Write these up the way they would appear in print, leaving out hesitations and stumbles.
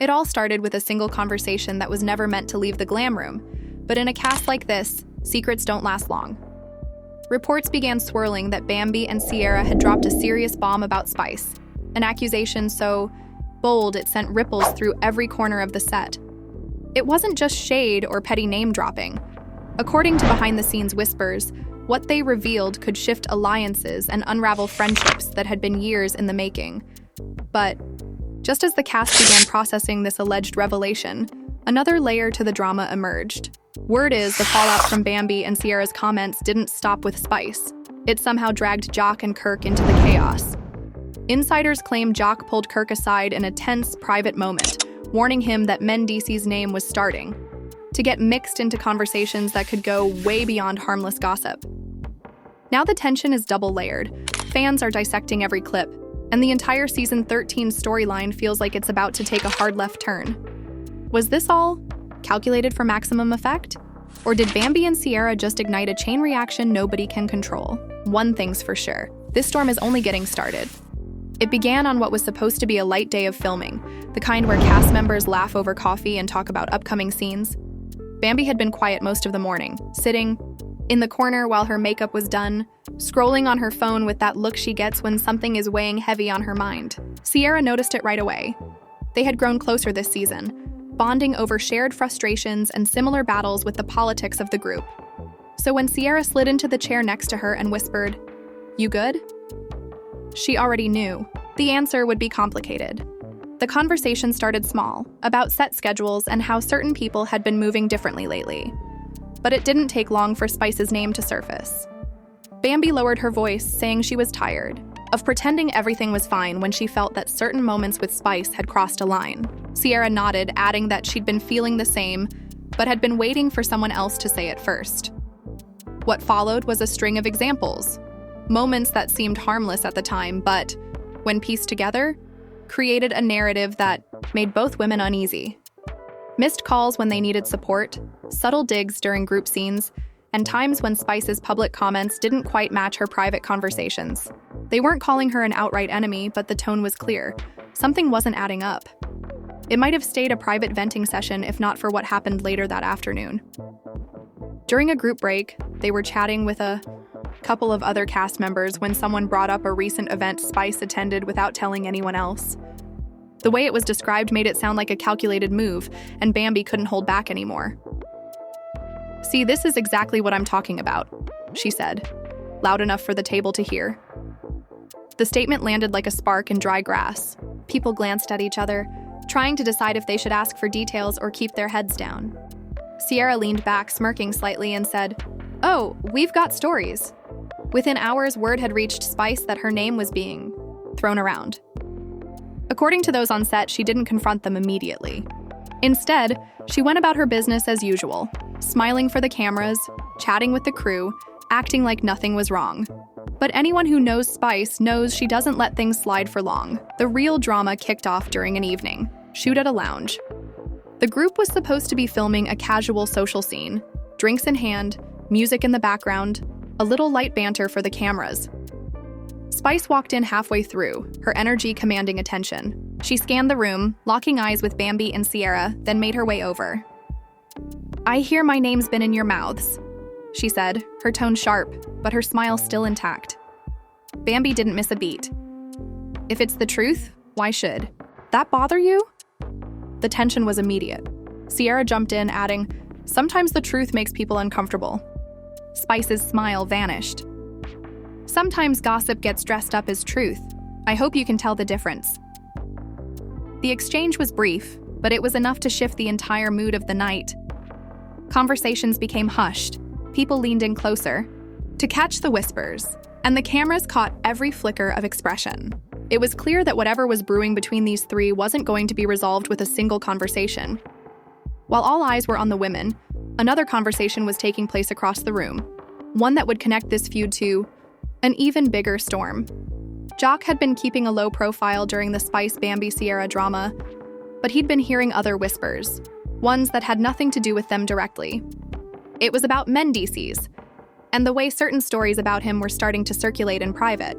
It all started with a single conversation that was never meant to leave the glam room, but in a cast like this, secrets don't last long. Reports began swirling that Bambi and Sierra had dropped a serious bomb about Spice, an accusation so bold it sent ripples through every corner of the set. It wasn't just shade or petty name-dropping. According to behind-the-scenes whispers, what they revealed could shift alliances and unravel friendships that had been years in the making. But just as the cast began processing this alleged revelation, another layer to the drama emerged. Word is the fallout from Bambi and Sierra's comments didn't stop with Spice. It somehow dragged Jock and Kirk into the chaos. Insiders claim Jock pulled Kirk aside in a tense, private moment, warning him that Mendeecees' name was starting to get mixed into conversations that could go way beyond harmless gossip. Now the tension is double-layered. Fans are dissecting every clip, and the entire Season 13 storyline feels like it's about to take a hard left turn. Was this all calculated for maximum effect? Or did Bambi and Sierra just ignite a chain reaction nobody can control? One thing's for sure, this storm is only getting started. It began on what was supposed to be a light day of filming, the kind where cast members laugh over coffee and talk about upcoming scenes. Bambi had been quiet most of the morning, sitting in the corner while her makeup was done, scrolling on her phone with that look she gets when something is weighing heavy on her mind. Sierra noticed it right away. They had grown closer this season, bonding over shared frustrations and similar battles with the politics of the group. So when Sierra slid into the chair next to her and whispered, "You good?" she already knew. The answer would be complicated. The conversation started small, about set schedules and how certain people had been moving differently lately. But it didn't take long for Spice's name to surface. Bambi lowered her voice, saying she was tired of pretending everything was fine when she felt that certain moments with Spice had crossed a line. Sierra nodded, adding that she'd been feeling the same, but had been waiting for someone else to say it first. What followed was a string of examples, moments that seemed harmless at the time, but, when pieced together, created a narrative that made both women uneasy. Missed calls when they needed support, subtle digs during group scenes, and times when Spice's public comments didn't quite match her private conversations. They weren't calling her an outright enemy, but the tone was clear. Something wasn't adding up. It might have stayed a private venting session if not for what happened later that afternoon. During a group break, they were chatting with a couple of other cast members when someone brought up a recent event Spice attended without telling anyone else. The way it was described made it sound like a calculated move, and Bambi couldn't hold back anymore. "See, this is exactly what I'm talking about," she said, loud enough for the table to hear. The statement landed like a spark in dry grass. People glanced at each other, trying to decide if they should ask for details or keep their heads down. Sierra leaned back, smirking slightly, and said, "Oh, we've got stories." Within hours, word had reached Spice that her name was being thrown around. According to those on set, she didn't confront them immediately. Instead, she went about her business as usual, smiling for the cameras, chatting with the crew, acting like nothing was wrong. But anyone who knows Spice knows she doesn't let things slide for long. The real drama kicked off during an evening shoot at a lounge. The group was supposed to be filming a casual social scene, drinks in hand, music in the background, a little light banter for the cameras. Spice walked in halfway through, her energy commanding attention. She scanned the room, locking eyes with Bambi and Sierra, then made her way over. "I hear my name's been in your mouths," she said, her tone sharp, but her smile still intact. Bambi didn't miss a beat. "If it's the truth, why should that bother you?" The tension was immediate. Sierra jumped in, adding, "Sometimes the truth makes people uncomfortable." Spice's smile vanished. "Sometimes gossip gets dressed up as truth. I hope you can tell the difference." The exchange was brief, but it was enough to shift the entire mood of the night. Conversations became hushed. People leaned in closer to catch the whispers, and the cameras caught every flicker of expression. It was clear that whatever was brewing between these three wasn't going to be resolved with a single conversation. While all eyes were on the women, another conversation was taking place across the room, one that would connect this feud to an even bigger storm. Jock had been keeping a low profile during the Spice Bambi Sierra drama, but he'd been hearing other whispers, ones that had nothing to do with them directly. It was about Mendeecees, and the way certain stories about him were starting to circulate in private.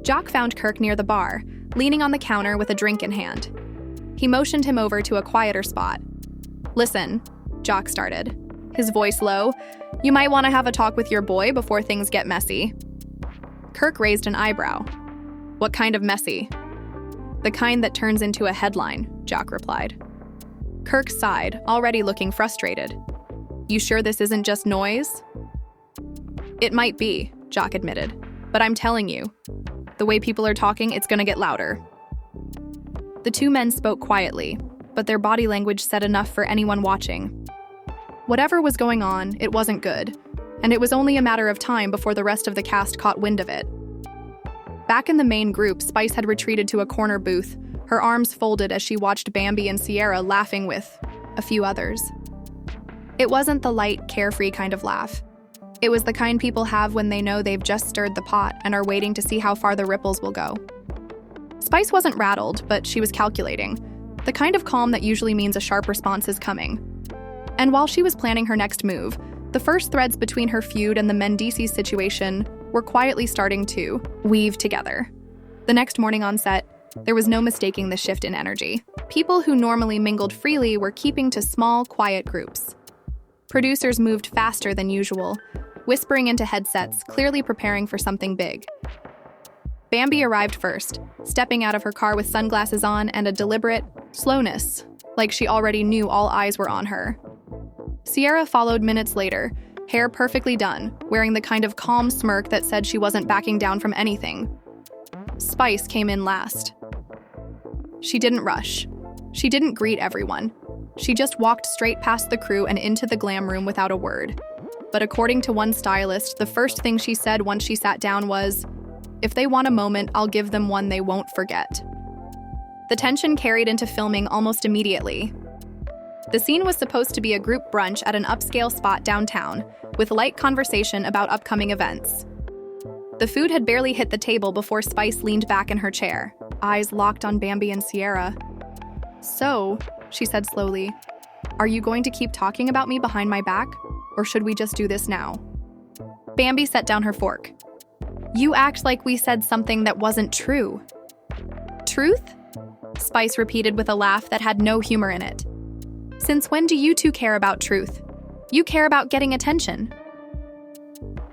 Jock found Kirk near the bar, leaning on the counter with a drink in hand. He motioned him over to a quieter spot. "Listen," Jock started, his voice low. "You might want to have a talk with your boy before things get messy." Kirk raised an eyebrow. "What kind of messy?" "The kind that turns into a headline," Jock replied. Kirk sighed, already looking frustrated. "You sure this isn't just noise?" "It might be," Jock admitted, "but I'm telling you, the way people are talking, it's gonna get louder." The two men spoke quietly, but their body language said enough for anyone watching. Whatever was going on, it wasn't good, and it was only a matter of time before the rest of the cast caught wind of it. Back in the main group, Spice had retreated to a corner booth, her arms folded as she watched Bambi and Sierra laughing with a few others. It wasn't the light, carefree kind of laugh. It was the kind people have when they know they've just stirred the pot and are waiting to see how far the ripples will go. Spice wasn't rattled, but she was calculating, the kind of calm that usually means a sharp response is coming. And while she was planning her next move, the first threads between her feud and the Mendeecees situation were quietly starting to weave together. The next morning on set, there was no mistaking the shift in energy. People who normally mingled freely were keeping to small, quiet groups. Producers moved faster than usual, whispering into headsets, clearly preparing for something big. Bambi arrived first, stepping out of her car with sunglasses on and a deliberate slowness, like she already knew all eyes were on her. Sierra followed minutes later, hair perfectly done, wearing the kind of calm smirk that said she wasn't backing down from anything. Spice came in last. She didn't rush. She didn't greet everyone. She just walked straight past the crew and into the glam room without a word. But according to one stylist, the first thing she said once she sat down was, "If they want a moment, I'll give them one they won't forget." The tension carried into filming almost immediately. The scene was supposed to be a group brunch at an upscale spot downtown, with light conversation about upcoming events. The food had barely hit the table before Spice leaned back in her chair, eyes locked on Bambi and Sierra. "So," she said slowly, "are you going to keep talking about me behind my back, or should we just do this now?" Bambi set down her fork. "You act like we said something that wasn't true." "Truth?" Spice repeated with a laugh that had no humor in it. "Since when do you two care about truth? You care about getting attention."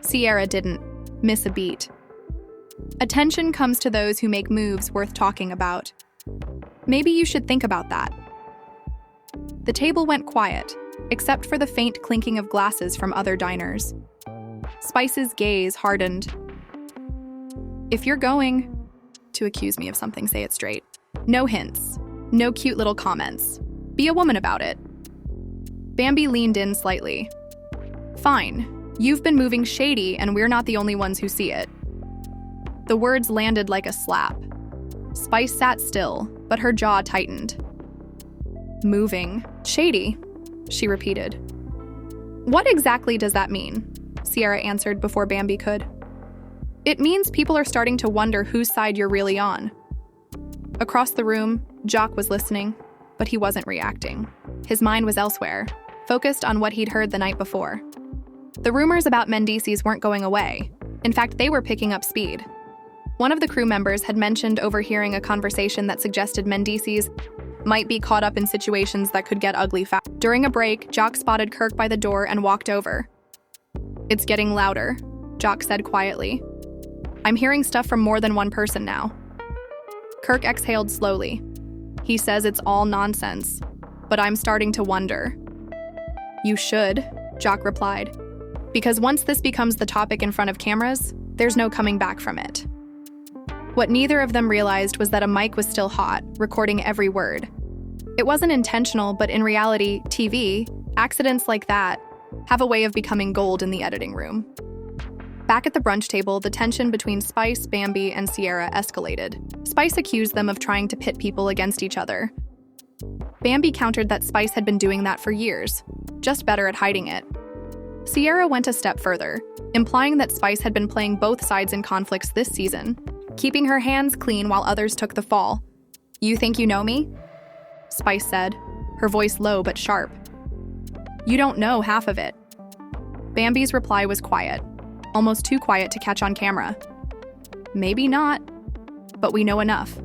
Sierra didn't miss a beat. "Attention comes to those who make moves worth talking about. Maybe you should think about that." The table went quiet, except for the faint clinking of glasses from other diners. Spice's gaze hardened. "If you're going to accuse me of something, say it straight. No hints. No cute little comments. Be a woman about it." Bambi leaned in slightly. "Fine. You've been moving shady, and we're not the only ones who see it." The words landed like a slap. Spice sat still, but her jaw tightened. "Moving shady," she repeated. "What exactly does that mean?" Sierra answered before Bambi could. "It means people are starting to wonder whose side you're really on." Across the room, Jock was listening, but he wasn't reacting. His mind was elsewhere, focused on what he'd heard the night before. The rumors about Mendeecees weren't going away. In fact, they were picking up speed. One of the crew members had mentioned overhearing a conversation that suggested Mendeecees might be caught up in situations that could get ugly fast. During a break, Jock spotted Kirk by the door and walked over. "It's getting louder," Jock said quietly. "I'm hearing stuff from more than one person now." Kirk exhaled slowly. "He says it's all nonsense, but I'm starting to wonder." "You should," Jock replied. "Because once this becomes the topic in front of cameras, there's no coming back from it." What neither of them realized was that a mic was still hot, recording every word. It wasn't intentional, but in reality, TV, accidents like that, have a way of becoming gold in the editing room. Back at the brunch table, the tension between Spice, Bambi, and Sierra escalated. Spice accused them of trying to pit people against each other. Bambi countered that Spice had been doing that for years, just better at hiding it. Sierra went a step further, implying that Spice had been playing both sides in conflicts this season, keeping her hands clean while others took the fall. "You think you know me?" Spice said, her voice low but sharp. "You don't know half of it." Bambi's reply was quiet, almost too quiet to catch on camera. "Maybe not, but we know enough."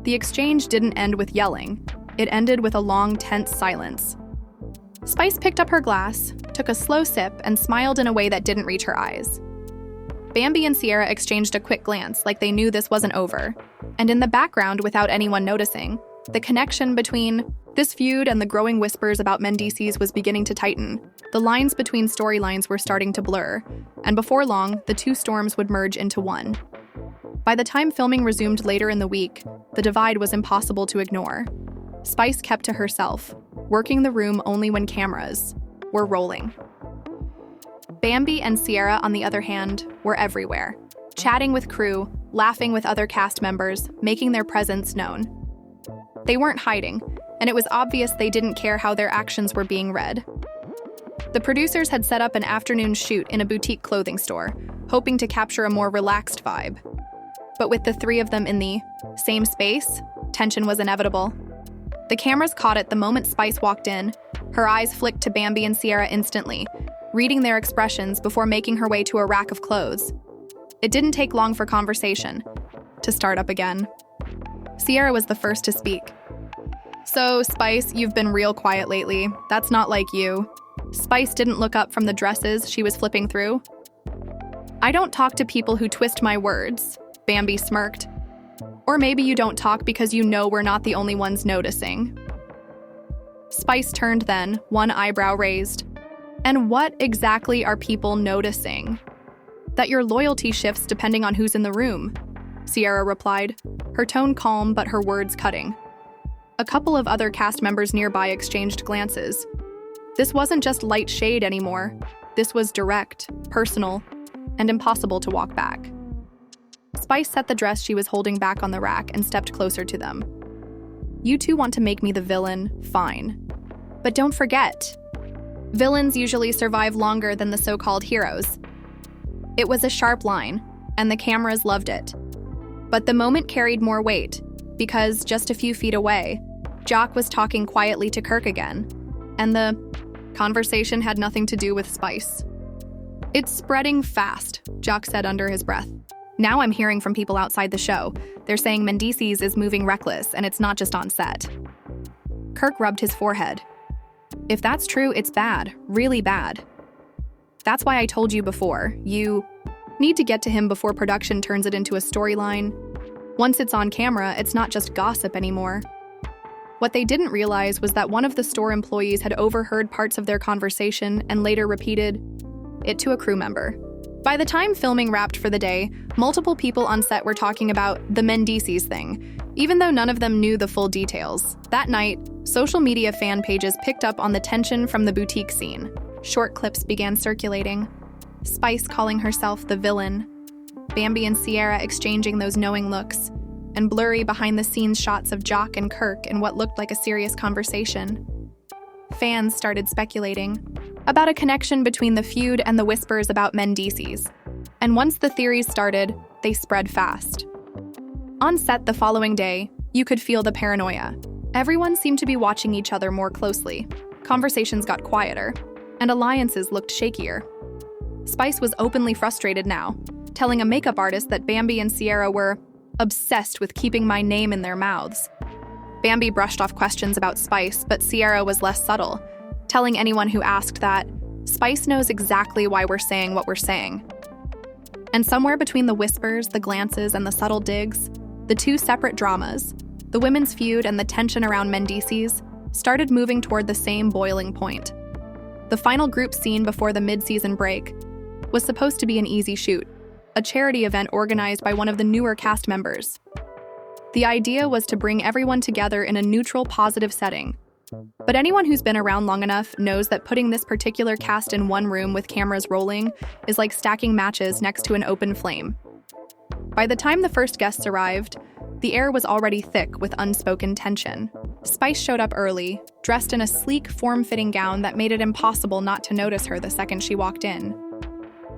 The exchange didn't end with yelling. It ended with a long, tense silence. Spice picked up her glass, took a slow sip, and smiled in a way that didn't reach her eyes. Bambi and Sierra exchanged a quick glance, like they knew this wasn't over. And in the background, without anyone noticing, the connection between this feud and the growing whispers about Mendeecees was beginning to tighten. The lines between storylines were starting to blur, and before long, the two storms would merge into one. By the time filming resumed later in the week, the divide was impossible to ignore. Spice kept to herself, working the room only when cameras were rolling. Bambi and Sierra, on the other hand, were everywhere, chatting with crew, laughing with other cast members, making their presence known. They weren't hiding, and it was obvious they didn't care how their actions were being read. The producers had set up an afternoon shoot in a boutique clothing store, hoping to capture a more relaxed vibe. But with the three of them in the same space, tension was inevitable. The cameras caught it the moment Spice walked in. Her eyes flicked to Bambi and Sierra instantly, reading their expressions before making her way to a rack of clothes. It didn't take long for conversation to start up again. Sierra was the first to speak. "So, Spice, you've been real quiet lately. That's not like you." Spice didn't look up from the dresses she was flipping through. "I don't talk to people who twist my words," Bambi smirked. "Or maybe you don't talk because you know we're not the only ones noticing." Spice turned then, one eyebrow raised. "And what exactly are people noticing?" "That your loyalty shifts depending on who's in the room," Sierra replied, her tone calm but her words cutting. A couple of other cast members nearby exchanged glances. This wasn't just light shade anymore. This was direct, personal, and impossible to walk back. Spice set the dress she was holding back on the rack and stepped closer to them. "You two want to make me the villain, fine. But don't forget, villains usually survive longer than the so-called heroes." It was a sharp line, and the cameras loved it. But the moment carried more weight, because just a few feet away, Jock was talking quietly to Kirk again, and the conversation had nothing to do with Spice. "It's spreading fast," Jock said under his breath. "Now I'm hearing from people outside the show. They're saying Mendeecees is moving reckless, and it's not just on set." Kirk rubbed his forehead. "If that's true, it's bad, really bad. That's why I told you before, you need to get to him before production turns it into a storyline. Once it's on camera, it's not just gossip anymore." What they didn't realize was that one of the store employees had overheard parts of their conversation and later repeated it to a crew member. By the time filming wrapped for the day, multiple people on set were talking about the Mendeecees thing, even though none of them knew the full details. That night, social media fan pages picked up on the tension from the boutique scene. Short clips began circulating. Spice calling herself the villain, Bambi and Sierra exchanging those knowing looks, and blurry behind-the-scenes shots of Jock and Kirk in what looked like a serious conversation. Fans started speculating about a connection between the feud and the whispers about Mendeecees. And once the theories started, they spread fast. On set the following day, you could feel the paranoia. Everyone seemed to be watching each other more closely. Conversations got quieter, and alliances looked shakier. Spice was openly frustrated now, telling a makeup artist that Bambi and Sierra were obsessed with keeping my name in their mouths. Bambi brushed off questions about Spice, but Sierra was less subtle, telling anyone who asked that Spice knows exactly why we're saying what we're saying. And somewhere between the whispers, the glances, and the subtle digs, the two separate dramas, the women's feud and the tension around Mendeecees, started moving toward the same boiling point. The final group scene before the mid-season break was supposed to be an easy shoot, a charity event organized by one of the newer cast members. The idea was to bring everyone together in a neutral, positive setting. But anyone who's been around long enough knows that putting this particular cast in one room with cameras rolling is like stacking matches next to an open flame. By the time the first guests arrived, the air was already thick with unspoken tension. Spice showed up early, dressed in a sleek, form-fitting gown that made it impossible not to notice her the second she walked in.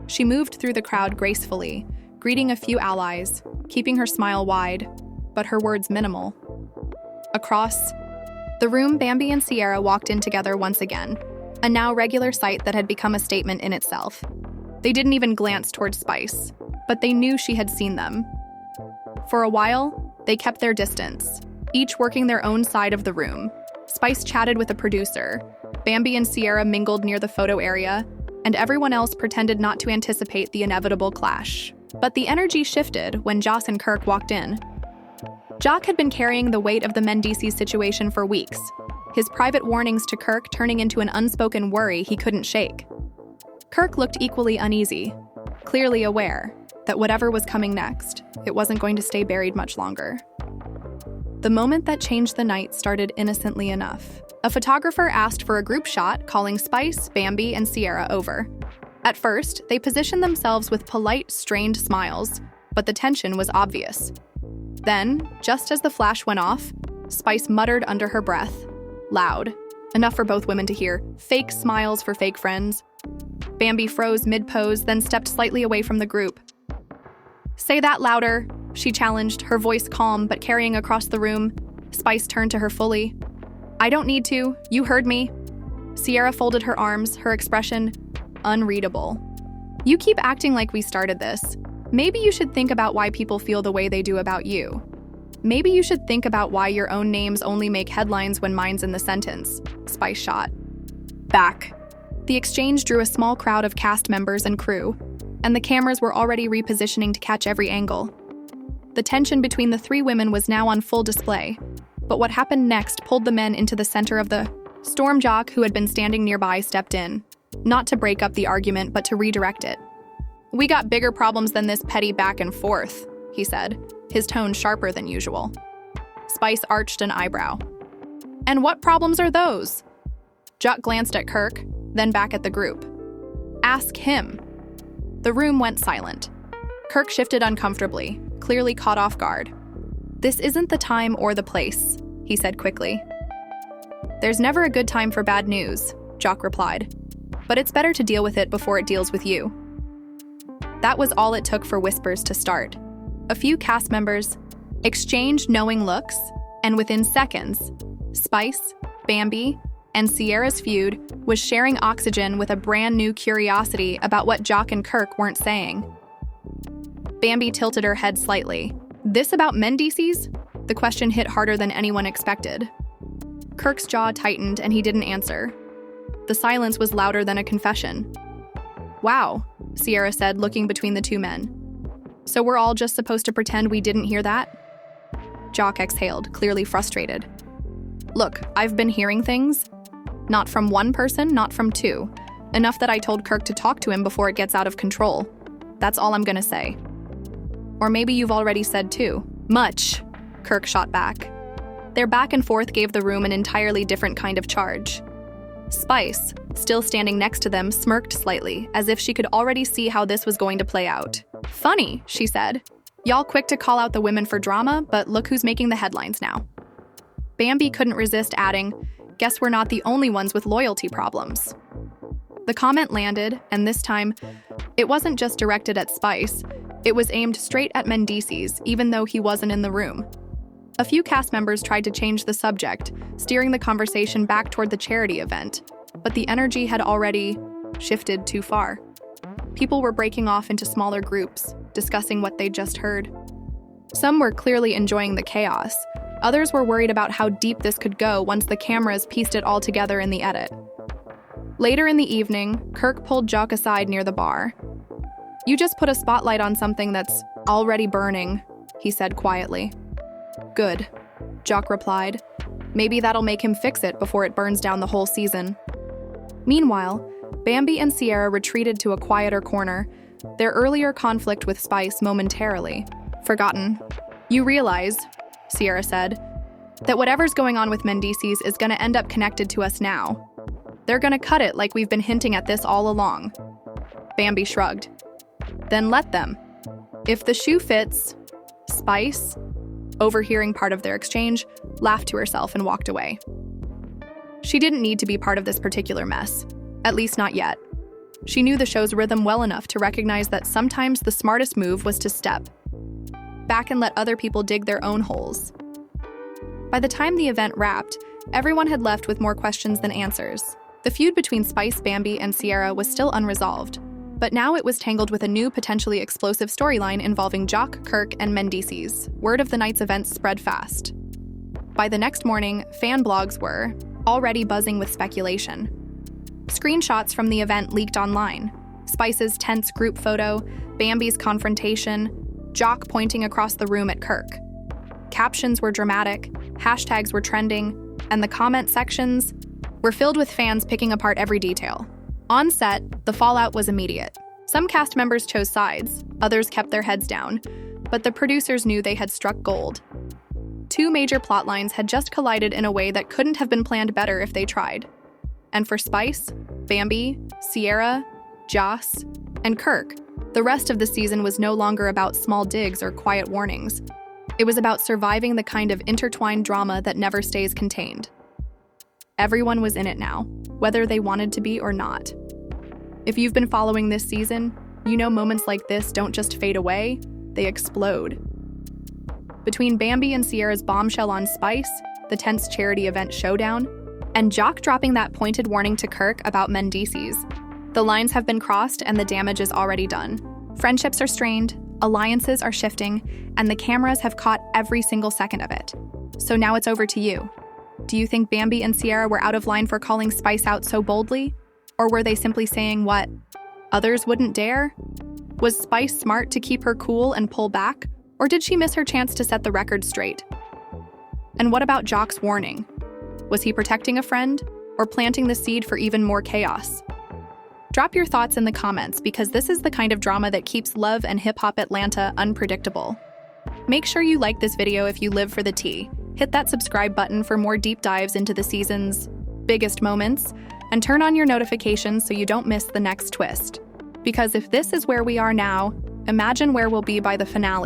She moved through the crowd gracefully, greeting a few allies, keeping her smile wide, but her words minimal. Across the room, Bambi and Sierra walked in together once again, a now regular sight that had become a statement in itself. They didn't even glance towards Spice, but they knew she had seen them. For a while, They kept their distance, each working their own side of the room. Spice chatted with a producer. Bambi and Sierra mingled near the photo area, and everyone else pretended not to anticipate the inevitable clash. But the energy shifted when Joss and Kirk walked in. Jock had been carrying the weight of the Mendeecees situation for weeks, his private warnings to Kirk turning into an unspoken worry he couldn't shake. Kirk looked equally uneasy, clearly aware that whatever was coming next, it wasn't going to stay buried much longer. The moment that changed the night started innocently enough. A photographer asked for a group shot, calling Spice, Bambi, and Sierra over. At first, they positioned themselves with polite, strained smiles, but the tension was obvious. Then, just as the flash went off, Spice muttered under her breath, loud, enough for both women to hear, "Fake smiles for fake friends." Bambi froze mid-pose, then stepped slightly away from the group. "Say that louder," she challenged, her voice calm but carrying across the room. Spice turned to her fully. "I don't need to. You heard me." Sierra folded her arms, her expression unreadable. "You keep acting like we started this. Maybe you should think about why people feel the way they do about you. Maybe you should think about why your own names only make headlines when mine's in the sentence." Spice shot back. The exchange drew a small crowd of cast members and crew, and the cameras were already repositioning to catch every angle. The tension between the three women was now on full display, but what happened next pulled the men into the center of the storm. Jock, who had been standing nearby, stepped in, not to break up the argument, but to redirect it. "We got bigger problems than this petty back and forth," he said, his tone sharper than usual. Spice arched an eyebrow. "And what problems are those?" Jock glanced at Kirk, then back at the group. "Ask him." The room went silent. Kirk shifted uncomfortably, clearly caught off guard. "This isn't the time or the place," he said quickly. "There's never a good time for bad news," Jock replied. "But it's better to deal with it before it deals with you." That was all it took for whispers to start. A few cast members exchanged knowing looks, and within seconds, Spice, Bambi, and Sierra's feud was sharing oxygen with a brand new curiosity about what Jock and Kirk weren't saying. Bambi tilted her head slightly. "This about Mendeecees?" The question hit harder than anyone expected. Kirk's jaw tightened and he didn't answer. The silence was louder than a confession. "Wow," Sierra said, looking between the two men. "So we're all just supposed to pretend we didn't hear that?" Jock exhaled, clearly frustrated. "Look, I've been hearing things. Not from one person, not from two. Enough that I told Kirk to talk to him before it gets out of control. That's all I'm gonna say. Or maybe you've already said too much," Kirk shot back. Their back and forth gave the room an entirely different kind of charge. Spice, still standing next to them, smirked slightly, as if she could already see how this was going to play out. "Funny," she said. "Y'all quick to call out the women for drama, but look who's making the headlines now." Bambi couldn't resist adding, "Guess we're not the only ones with loyalty problems." The comment landed, and this time, it wasn't just directed at Spice, it was aimed straight at Mendeecees, even though he wasn't in the room. A few cast members tried to change the subject, steering the conversation back toward the charity event, but the energy had already shifted too far. People were breaking off into smaller groups, discussing what they'd just heard. Some were clearly enjoying the chaos. Others were worried about how deep this could go once the cameras pieced it all together in the edit. Later in the evening, Kirk pulled Jock aside near the bar. "You just put a spotlight on something that's already burning," he said quietly. "Good," Jock replied. "Maybe that'll make him fix it before it burns down the whole season." Meanwhile, Bambi and Sierra retreated to a quieter corner, their earlier conflict with Spice momentarily forgotten. "You realize," Sierra said, "that whatever's going on with Mendeecees is going to end up connected to us now. They're going to cut it like we've been hinting at this all along." Bambi shrugged. "Then let them. If the shoe fits." Spice, overhearing part of their exchange, laughed to herself and walked away. She didn't need to be part of this particular mess, at least not yet. She knew the show's rhythm well enough to recognize that sometimes the smartest move was to step back and let other people dig their own holes. By the time the event wrapped, everyone had left with more questions than answers. The feud between Spice, Bambi, and Sierra was still unresolved. But now it was tangled with a new, potentially explosive storyline involving Jock, Kirk, and Mendeecees. Word of the night's events spread fast. By the next morning, fan blogs were already buzzing with speculation. Screenshots from the event leaked online. Spice's tense group photo, Bambi's confrontation, Jock pointing across the room at Kirk. Captions were dramatic, hashtags were trending, and the comment sections were filled with fans picking apart every detail. On set, the fallout was immediate. Some cast members chose sides, others kept their heads down, but the producers knew they had struck gold. Two major plot lines had just collided in a way that couldn't have been planned better if they tried. And for Spice, Bambi, Sierra, Joss, and Kirk, the rest of the season was no longer about small digs or quiet warnings. It was about surviving the kind of intertwined drama that never stays contained. Everyone was in it now, whether they wanted to be or not. If you've been following this season, you know moments like this don't just fade away, they explode. Between Bambi and Sierra's bombshell on Spice, the tense charity event showdown, and Jock dropping that pointed warning to Kirk about Mendeecees, the lines have been crossed and the damage is already done. Friendships are strained, alliances are shifting, and the cameras have caught every single second of it. So now it's over to you. Do you think Bambi and Sierra were out of line for calling Spice out so boldly? Or were they simply saying what others wouldn't dare? Was Spice smart to keep her cool and pull back? Or did she miss her chance to set the record straight? And what about Jock's warning? Was he protecting a friend or planting the seed for even more chaos? Drop your thoughts in the comments because this is the kind of drama that keeps love and hip-hop Atlanta unpredictable. Make sure you like this video if you live for the tea. Hit that subscribe button for more deep dives into the season's biggest moments, and turn on your notifications so you don't miss the next twist. Because if this is where we are now, imagine where we'll be by the finale.